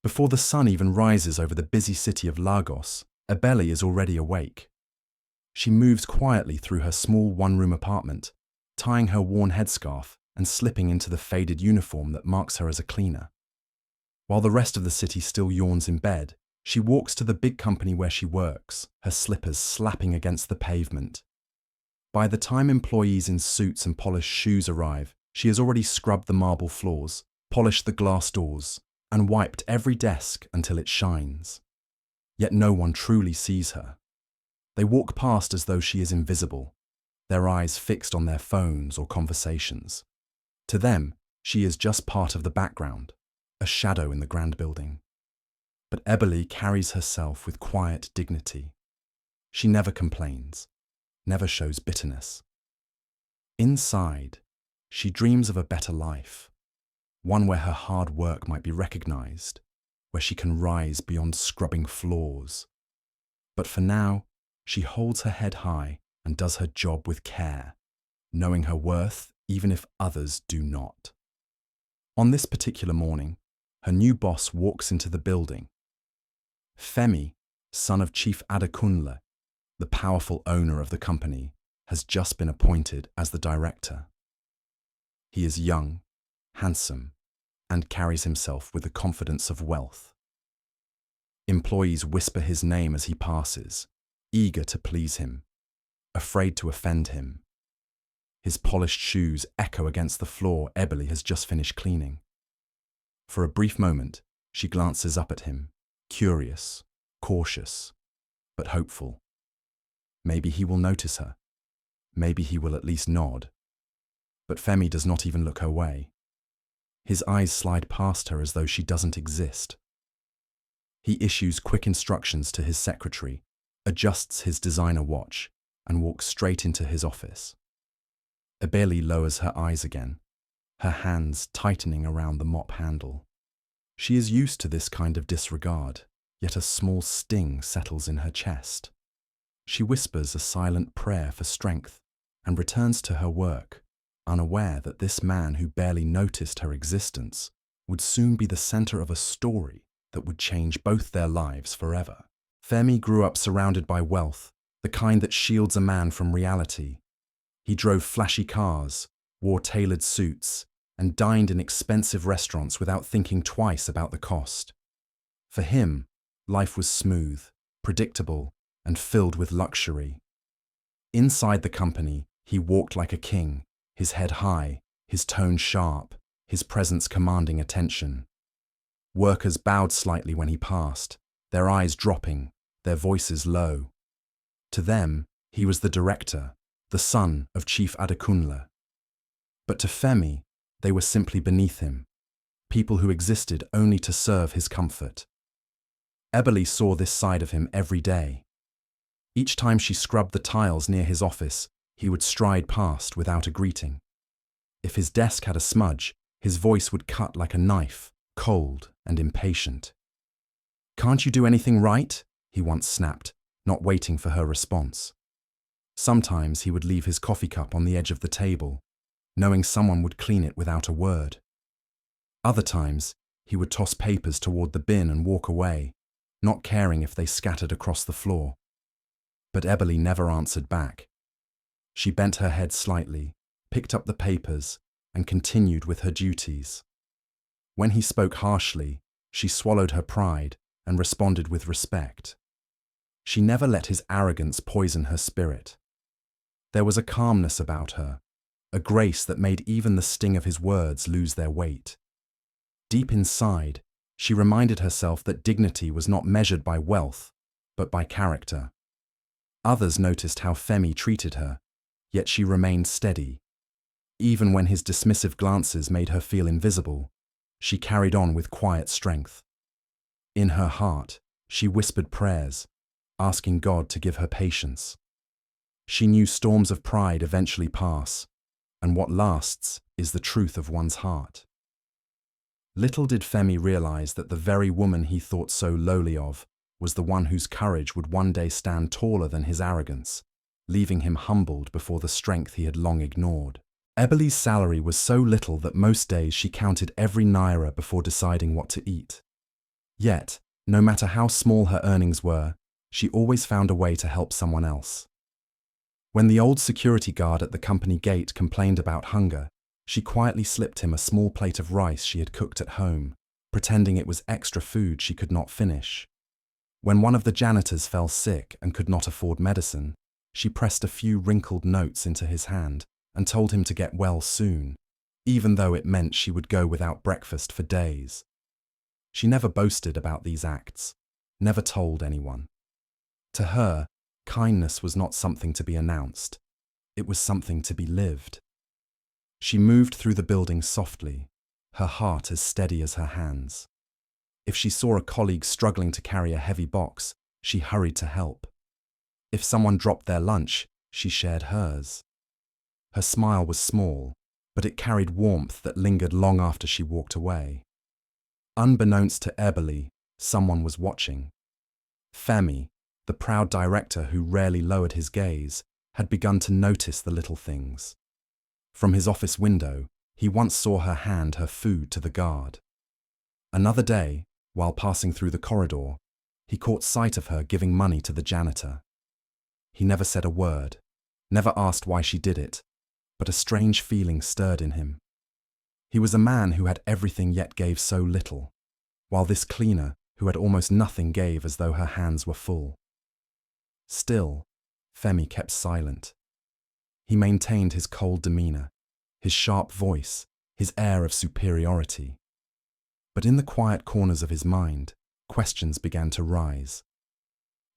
Before the sun even rises over the busy city of Lagos, Ebele is already awake. She moves quietly through her small one-room apartment, tying her worn headscarf and slipping into the faded uniform that marks her as a cleaner. While the rest of the city still yawns in bed, she walks to the big company where she works, her slippers slapping against the pavement. By the time employees in suits and polished shoes arrive, she has already scrubbed the marble floors, polished the glass doors, and wiped every desk until it shines. Yet no one truly sees her. They walk past as though she is invisible, their eyes fixed on their phones or conversations. To them, she is just part of the background, a shadow in the grand building. But Ebele carries herself with quiet dignity. She never complains, never shows bitterness. Inside, she dreams of a better life, one where her hard work might be recognized, where she can rise beyond scrubbing floors. But for now, she holds her head high and does her job with care, knowing her worth even if others do not. On this particular morning, her new boss walks into the building. Femi, son of Chief Adekunle, the powerful owner of the company, has just been appointed as the director. He is young, handsome, and carries himself with the confidence of wealth. Employees whisper his name as he passes, eager to please him, afraid to offend him. His polished shoes echo against the floor Ebele has just finished cleaning. For a brief moment, she glances up at him, curious, cautious, but hopeful. Maybe he will notice her. Maybe he will at least nod. But Femi does not even look her way. His eyes slide past her as though she doesn't exist. He issues quick instructions to his secretary, adjusts his designer watch, and walks straight into his office. Ebele lowers her eyes again, her hands tightening around the mop handle. She is used to this kind of disregard, yet a small sting settles in her chest. She whispers a silent prayer for strength and returns to her work, unaware that this man who barely noticed her existence would soon be the center of a story that would change both their lives forever. Femi grew up surrounded by wealth, the kind that shields a man from reality. He drove flashy cars, wore tailored suits, and dined in expensive restaurants without thinking twice about the cost. For him, life was smooth, predictable, and filled with luxury. Inside the company, he walked like a king, his head high, his tone sharp, his presence commanding attention. Workers bowed slightly when he passed, their eyes dropping, their voices low. To them, he was the director, the son of Chief Adekunle. But to Femi, they were simply beneath him, people who existed only to serve his comfort. Ebele saw this side of him every day. Each time she scrubbed the tiles near his office, he would stride past without a greeting. If his desk had a smudge, his voice would cut like a knife, cold and impatient. "Can't you do anything right?" he once snapped, not waiting for her response. Sometimes he would leave his coffee cup on the edge of the table, knowing someone would clean it without a word. Other times, he would toss papers toward the bin and walk away, not caring if they scattered across the floor. But Ebele never answered back. She bent her head slightly, picked up the papers, and continued with her duties. When he spoke harshly, she swallowed her pride and responded with respect. She never let his arrogance poison her spirit. There was a calmness about her, a grace that made even the sting of his words lose their weight. Deep inside, she reminded herself that dignity was not measured by wealth, but by character. Others noticed how Femi treated her, yet she remained steady. Even when his dismissive glances made her feel invisible, she carried on with quiet strength. In her heart, she whispered prayers, asking God to give her patience. She knew storms of pride eventually pass, and what lasts is the truth of one's heart. Little did Femi realize that the very woman he thought so lowly of was the one whose courage would one day stand taller than his arrogance, leaving him humbled before the strength he had long ignored. Ebele's salary was so little that most days she counted every naira before deciding what to eat. Yet, no matter how small her earnings were, she always found a way to help someone else. When the old security guard at the company gate complained about hunger, she quietly slipped him a small plate of rice she had cooked at home, pretending it was extra food she could not finish. When one of the janitors fell sick and could not afford medicine, she pressed a few wrinkled notes into his hand and told him to get well soon, even though it meant she would go without breakfast for days. She never boasted about these acts, never told anyone. To her, kindness was not something to be announced, it was something to be lived. She moved through the building softly, her heart as steady as her hands. If she saw a colleague struggling to carry a heavy box, she hurried to help. If someone dropped their lunch, she shared hers. Her smile was small, but it carried warmth that lingered long after she walked away. Unbeknownst to Ebeli, someone was watching. Femi, the proud director who rarely lowered his gaze, had begun to notice the little things. From his office window, he once saw her hand her food to the guard. Another day, while passing through the corridor, he caught sight of her giving money to the janitor. He never said a word, never asked why she did it, but a strange feeling stirred in him. He was a man who had everything yet gave so little, while this cleaner, who had almost nothing, gave as though her hands were full. Still, Femi kept silent. He maintained his cold demeanor, his sharp voice, his air of superiority. But in the quiet corners of his mind, questions began to rise.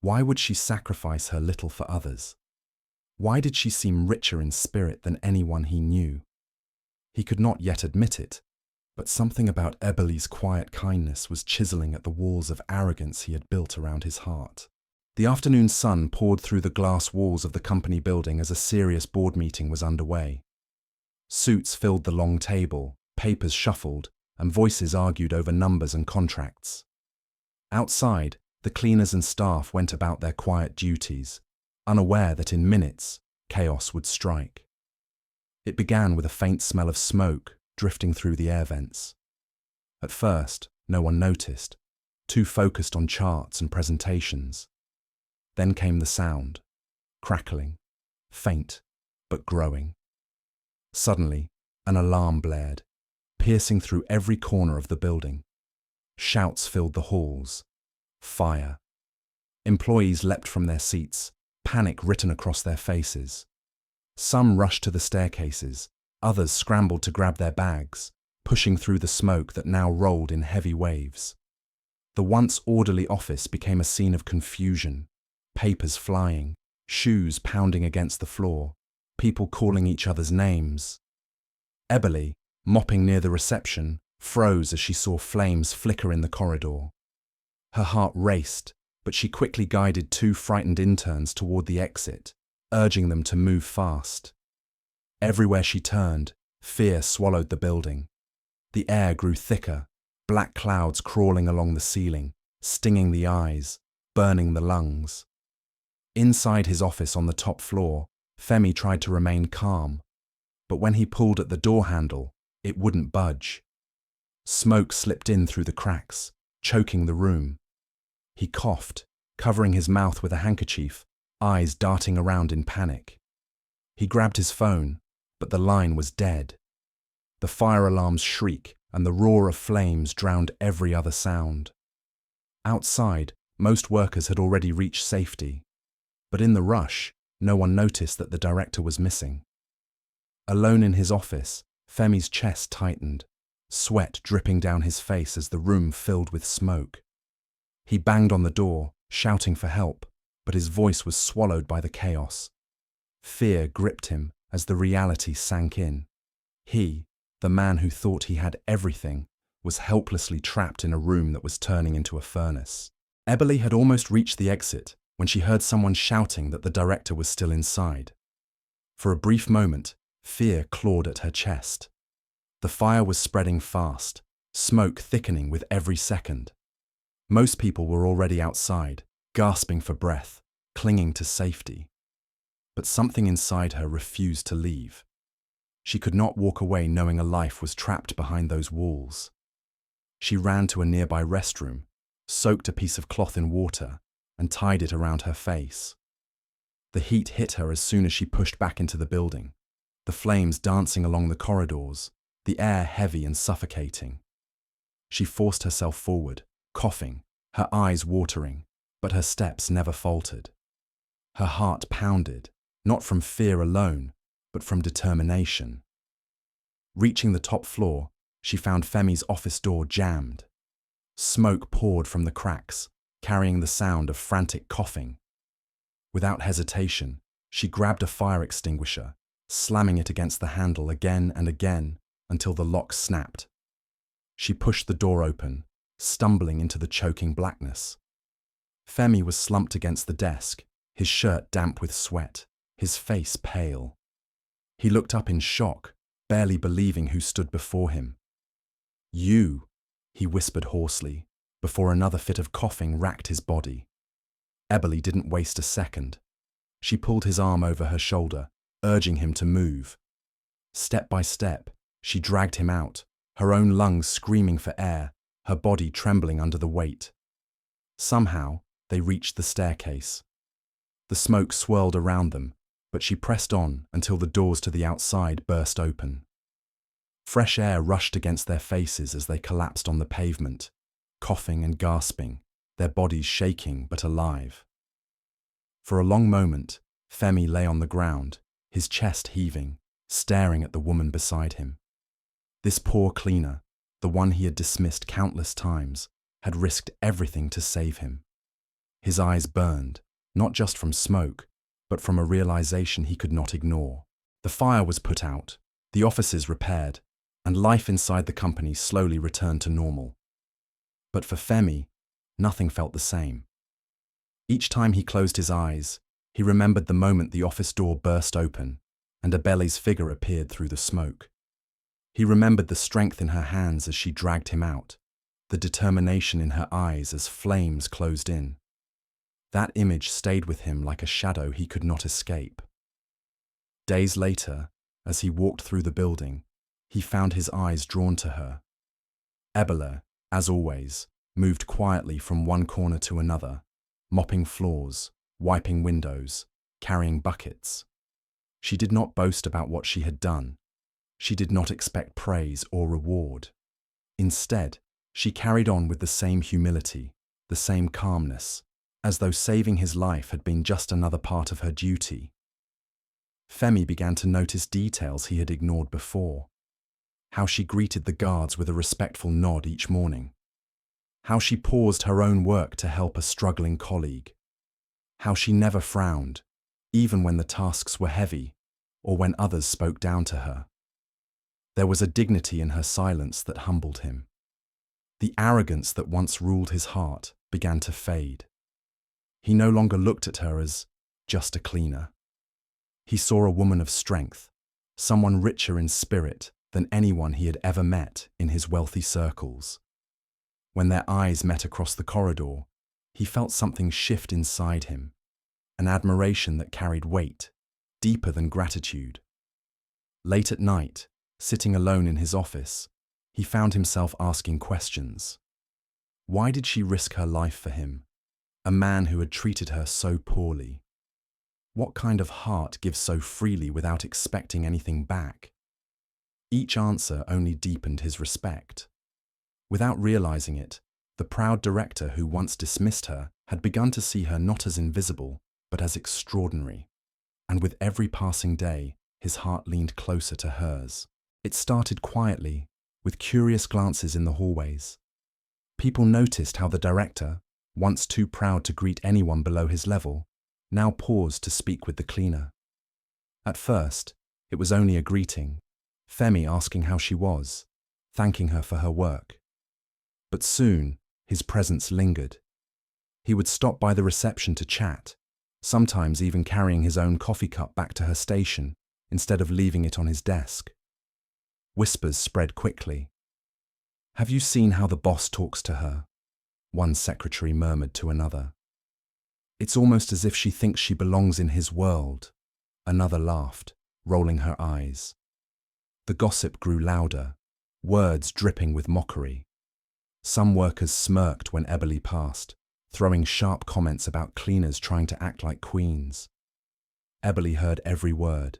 Why would she sacrifice her little for others? Why did she seem richer in spirit than anyone he knew? He could not yet admit it, but something about Ebeli's quiet kindness was chiseling at the walls of arrogance he had built around his heart. The afternoon sun poured through the glass walls of the company building as a serious board meeting was underway. Suits filled the long table, papers shuffled, and voices argued over numbers and contracts. Outside, the cleaners and staff went about their quiet duties, unaware that in minutes, chaos would strike. It began with a faint smell of smoke drifting through the air vents. At first, no one noticed, too focused on charts and presentations. Then came the sound, crackling, faint, but growing. Suddenly, an alarm blared, piercing through every corner of the building. Shouts filled the halls. Fire. Employees leapt from their seats, panic written across their faces. Some rushed to the staircases, others scrambled to grab their bags, pushing through the smoke that now rolled in heavy waves. The once orderly office became a scene of confusion, papers flying, shoes pounding against the floor, people calling each other's names. Ebeli, mopping near the reception, froze as she saw flames flicker in the corridor. Her heart raced, but she quickly guided two frightened interns toward the exit, urging them to move fast. Everywhere she turned, fear swallowed the building. The air grew thicker, black clouds crawling along the ceiling, stinging the eyes, burning the lungs. Inside his office on the top floor, Femi tried to remain calm, but when he pulled at the door handle, it wouldn't budge. Smoke slipped in through the cracks, choking the room. He coughed, covering his mouth with a handkerchief, eyes darting around in panic. He grabbed his phone, but the line was dead. The fire alarm's shriek and the roar of flames drowned every other sound. Outside, most workers had already reached safety, but in the rush, no one noticed that the director was missing. Alone in his office, Femi's chest tightened, sweat dripping down his face as the room filled with smoke. He banged on the door, shouting for help, but his voice was swallowed by the chaos. Fear gripped him as the reality sank in. He, the man who thought he had everything, was helplessly trapped in a room that was turning into a furnace. Ebeli had almost reached the exit when she heard someone shouting that the director was still inside. For a brief moment, fear clawed at her chest. The fire was spreading fast, smoke thickening with every second. Most people were already outside, gasping for breath, clinging to safety. But something inside her refused to leave. She could not walk away knowing a life was trapped behind those walls. She ran to a nearby restroom, soaked a piece of cloth in water, and tied it around her face. The heat hit her as soon as she pushed back into the building, the flames dancing along the corridors, the air heavy and suffocating. She forced herself forward, coughing, her eyes watering, but her steps never faltered. Her heart pounded, not from fear alone, but from determination. Reaching the top floor, she found Femi's office door jammed. Smoke poured from the cracks, carrying the sound of frantic coughing. Without hesitation, she grabbed a fire extinguisher, slamming it against the handle again and again until the lock snapped. She pushed the door open, stumbling into the choking blackness. Femi was slumped against the desk, his shirt damp with sweat, his face pale. He looked up in shock, barely believing who stood before him. "You," he whispered hoarsely, before another fit of coughing racked his body. Eboli didn't waste a second. She pulled his arm over her shoulder, urging him to move. Step by step, she dragged him out, her own lungs screaming for air, her body trembling under the weight. Somehow, they reached the staircase. The smoke swirled around them, but she pressed on until the doors to the outside burst open. Fresh air rushed against their faces as they collapsed on the pavement, coughing and gasping, their bodies shaking but alive. For a long moment, Femi lay on the ground, his chest heaving, staring at the woman beside him. This poor cleaner, the one he had dismissed countless times, had risked everything to save him. His eyes burned, not just from smoke, but from a realization he could not ignore. The fire was put out, the offices repaired, and life inside the company slowly returned to normal. But for Femi, nothing felt the same. Each time he closed his eyes, he remembered the moment the office door burst open and Abele's figure appeared through the smoke. He remembered the strength in her hands as she dragged him out, the determination in her eyes as flames closed in. That image stayed with him like a shadow he could not escape. Days later, as he walked through the building, he found his eyes drawn to her. Ebele, as always, moved quietly from one corner to another, mopping floors, wiping windows, carrying buckets. She did not boast about what she had done. She did not expect praise or reward. Instead, she carried on with the same humility, the same calmness, as though saving his life had been just another part of her duty. Femi began to notice details he had ignored before. How she greeted the guards with a respectful nod each morning. How she paused her own work to help a struggling colleague. How she never frowned, even when the tasks were heavy or when others spoke down to her. There was a dignity in her silence that humbled him. The arrogance that once ruled his heart began to fade. He no longer looked at her as just a cleaner. He saw a woman of strength, someone richer in spirit than anyone he had ever met in his wealthy circles. When their eyes met across the corridor, he felt something shift inside him, an admiration that carried weight, deeper than gratitude. Late at night, sitting alone in his office, he found himself asking questions. Why did she risk her life for him, a man who had treated her so poorly? What kind of heart gives so freely without expecting anything back? Each answer only deepened his respect. Without realizing it, the proud director who once dismissed her had begun to see her not as invisible, but as extraordinary. And with every passing day, his heart leaned closer to hers. It started quietly, with curious glances in the hallways. People noticed how the director, once too proud to greet anyone below his level, now paused to speak with the cleaner. At first, it was only a greeting, Femi asking how she was, thanking her for her work. But soon, his presence lingered. He would stop by the reception to chat, sometimes even carrying his own coffee cup back to her station instead of leaving it on his desk. Whispers spread quickly. "Have you seen how the boss talks to her?" one secretary murmured to another. "It's almost as if she thinks she belongs in his world," another laughed, rolling her eyes. The gossip grew louder, words dripping with mockery. Some workers smirked when Eberly passed, throwing sharp comments about cleaners trying to act like queens. Eberly heard every word.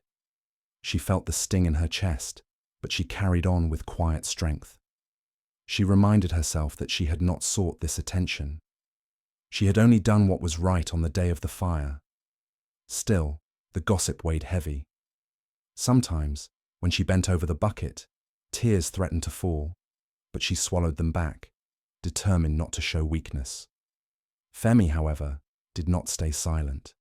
She felt the sting in her chest, but she carried on with quiet strength. She reminded herself that she had not sought this attention. She had only done what was right on the day of the fire. Still, the gossip weighed heavy. Sometimes, when she bent over the bucket, tears threatened to fall, but she swallowed them back, determined not to show weakness. Femi, however, did not stay silent.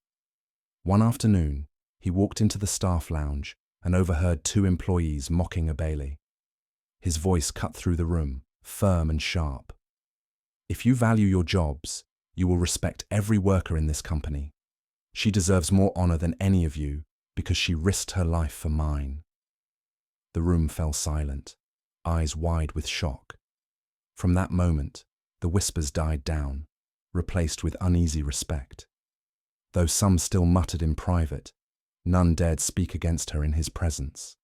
One afternoon, he walked into the staff lounge and overheard two employees mocking Abele. His voice cut through the room, firm and sharp. "If you value your jobs, you will respect every worker in this company. She deserves more honor than any of you because she risked her life for mine." The room fell silent, eyes wide with shock. From that moment, the whispers died down, replaced with uneasy respect. Though some still muttered in private, none dared speak against her in his presence.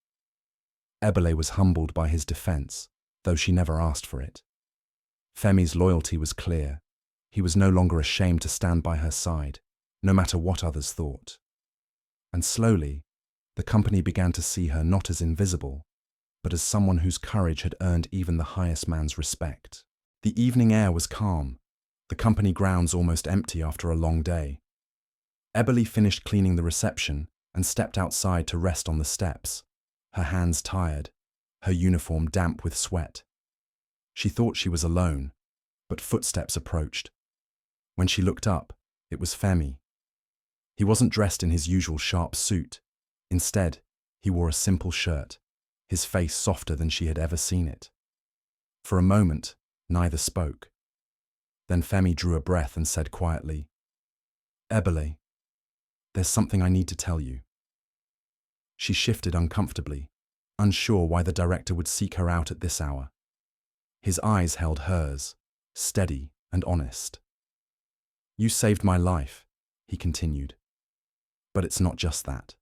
Ebele was humbled by his defense, though she never asked for it. Femi's loyalty was clear. He was no longer ashamed to stand by her side, no matter what others thought. And slowly, the company began to see her not as invisible, but as someone whose courage had earned even the highest man's respect. The evening air was calm, the company grounds almost empty after a long day. Ebele finished cleaning the reception and stepped outside to rest on the steps, her hands tired, her uniform damp with sweat. She thought she was alone, but footsteps approached. When she looked up, it was Femi. He wasn't dressed in his usual sharp suit. Instead, he wore a simple shirt, his face softer than she had ever seen it. For a moment, neither spoke. Then Femi drew a breath and said quietly, "Ebele, there's something I need to tell you." She shifted uncomfortably, unsure why the director would seek her out at this hour. His eyes held hers, steady and honest. "You saved my life," he continued. "But it's not just that.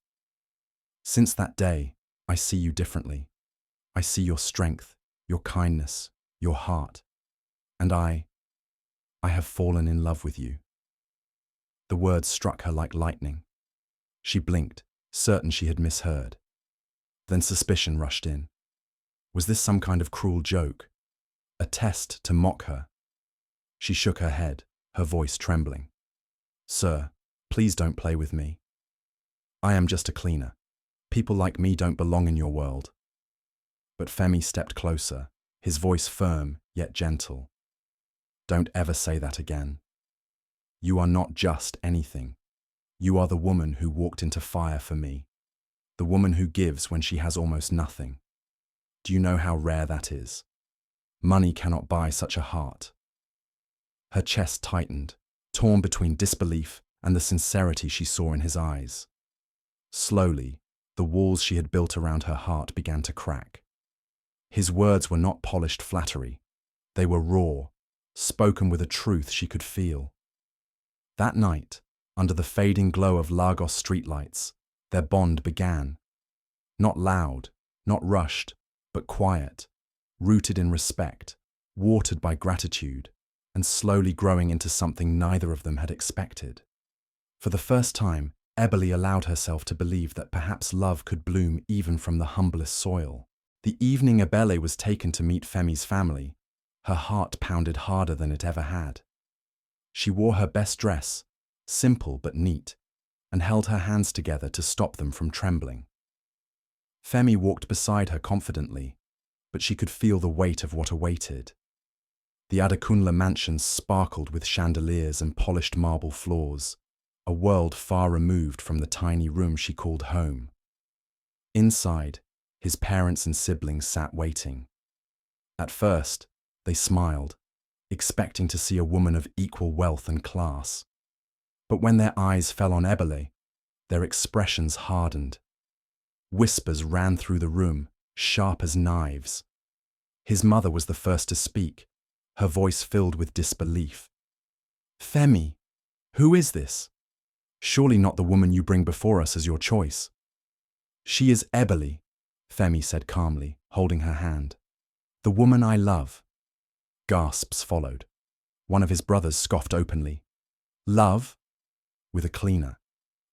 Since that day, I see you differently. I see your strength, your kindness, your heart. And I have fallen in love with you." The words struck her like lightning. She blinked, certain she had misheard. Then suspicion rushed in. Was this some kind of cruel joke? A test to mock her? She shook her head, her voice trembling. "Sir, please don't play with me. I am just a cleaner. People like me don't belong in your world." But Femi stepped closer, his voice firm yet gentle. "Don't ever say that again. You are not just anything. You are the woman who walked into fire for me. The woman who gives when she has almost nothing. Do you know how rare that is? Money cannot buy such a heart." Her chest tightened, torn between disbelief and the sincerity she saw in his eyes. Slowly, the walls she had built around her heart began to crack. His words were not polished flattery. They were raw, spoken with a truth she could feel. That night, under the fading glow of Lagos streetlights, their bond began. Not loud, not rushed, but quiet, rooted in respect, watered by gratitude, and slowly growing into something neither of them had expected. For the first time, Ebele allowed herself to believe that perhaps love could bloom even from the humblest soil. The evening Ebele was taken to meet Femi's family, her heart pounded harder than it ever had. She wore her best dress, simple but neat, and held her hands together to stop them from trembling. Femi walked beside her confidently, but she could feel the weight of what awaited. The Adekunle mansion sparkled with chandeliers and polished marble floors, a world far removed from the tiny room she called home. Inside, his parents and siblings sat waiting. At first, they smiled, expecting to see a woman of equal wealth and class. But when their eyes fell on Ebele, their expressions hardened. Whispers ran through the room, sharp as knives. His mother was the first to speak, her voice filled with disbelief. "Femi, who is this? Surely not the woman you bring before us as your choice." "She is Ebele," Femi said calmly, holding her hand. "The woman I love." Gasps followed. One of his brothers scoffed openly. Love? With a cleaner.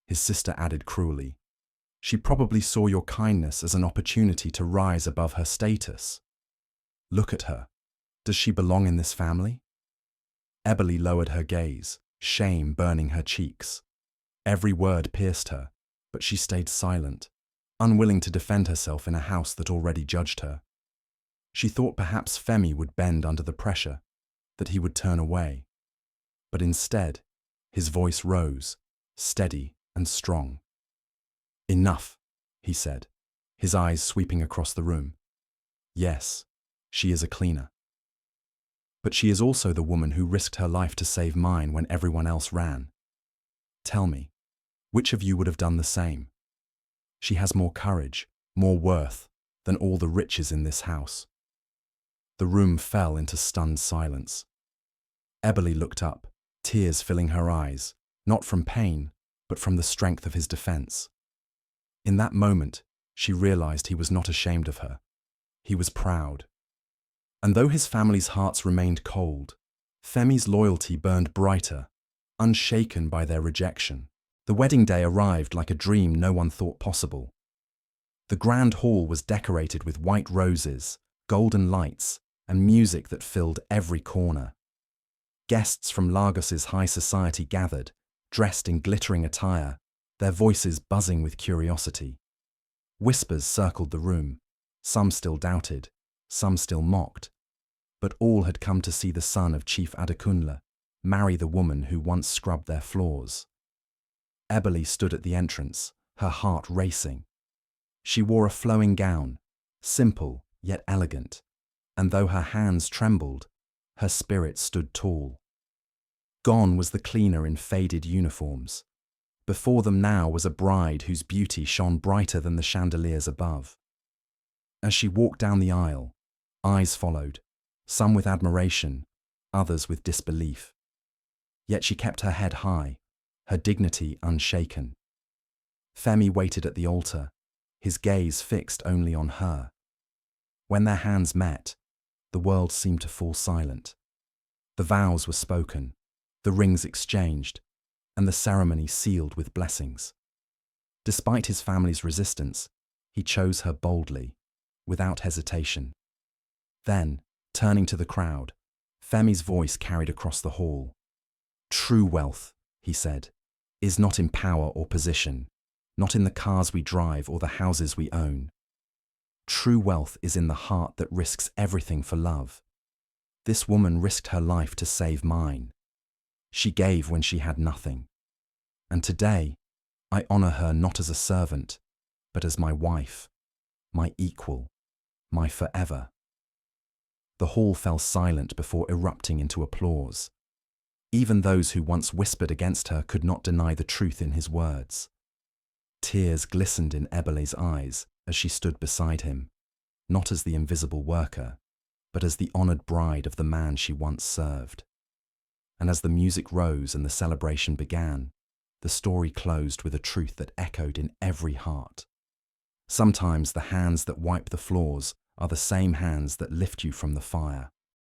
His sister added cruelly. She probably saw your kindness as an opportunity to rise above her status. Look at her. Does she belong in this family? Eboli lowered her gaze, shame burning her cheeks. Every word pierced her, but she stayed silent, unwilling to defend herself in a house that already judged her. She thought perhaps Femi would bend under the pressure, that he would turn away. But instead, his voice rose, steady and strong. Enough, he said, his eyes sweeping across the room. Yes, she is a cleaner. But she is also the woman who risked her life to save mine when everyone else ran. Tell me, which of you would have done the same? She has more courage, more worth, than all the riches in this house. The room fell into stunned silence. Eboli looked up, tears filling her eyes, not from pain, but from the strength of his defense. In that moment, she realized he was not ashamed of her. He was proud. And though his family's hearts remained cold, Femi's loyalty burned brighter, unshaken by their rejection. The wedding day arrived like a dream no one thought possible. The grand hall was decorated with white roses, golden lights, and music that filled every corner. Guests from Lagos's high society gathered, dressed in glittering attire, their voices buzzing with curiosity. Whispers circled the room. Some still doubted, some still mocked, but all had come to see the son of Chief Adekunle marry the woman who once scrubbed their floors. Eboli stood at the entrance, her heart racing. She wore a flowing gown, simple yet elegant, and though her hands trembled, her spirit stood tall. Gone was the cleaner in faded uniforms. Before them now was a bride whose beauty shone brighter than the chandeliers above. As she walked down the aisle, eyes followed, some with admiration, others with disbelief. Yet she kept her head high, her dignity unshaken. Femi waited at the altar, his gaze fixed only on her. When their hands met, the world seemed to fall silent. The vows were spoken, the rings exchanged, and the ceremony sealed with blessings. Despite his family's resistance, he chose her boldly, without hesitation. Then, turning to the crowd, Femi's voice carried across the hall. True wealth, he said, is not in power or position, not in the cars we drive or the houses we own. True wealth is in the heart that risks everything for love. This woman risked her life to save mine. She gave when she had nothing. And today, I honor her not as a servant, but as my wife, my equal, my forever. The hall fell silent before erupting into applause. Even those who once whispered against her could not deny the truth in his words. Tears glistened in Eboli's eyes as she stood beside him, not as the invisible worker, but as the honored bride of the man she once served. And as the music rose and the celebration began, the story closed with a truth that echoed in every heart. Sometimes the hands that wipe the floors are the same hands that lift you from the fire.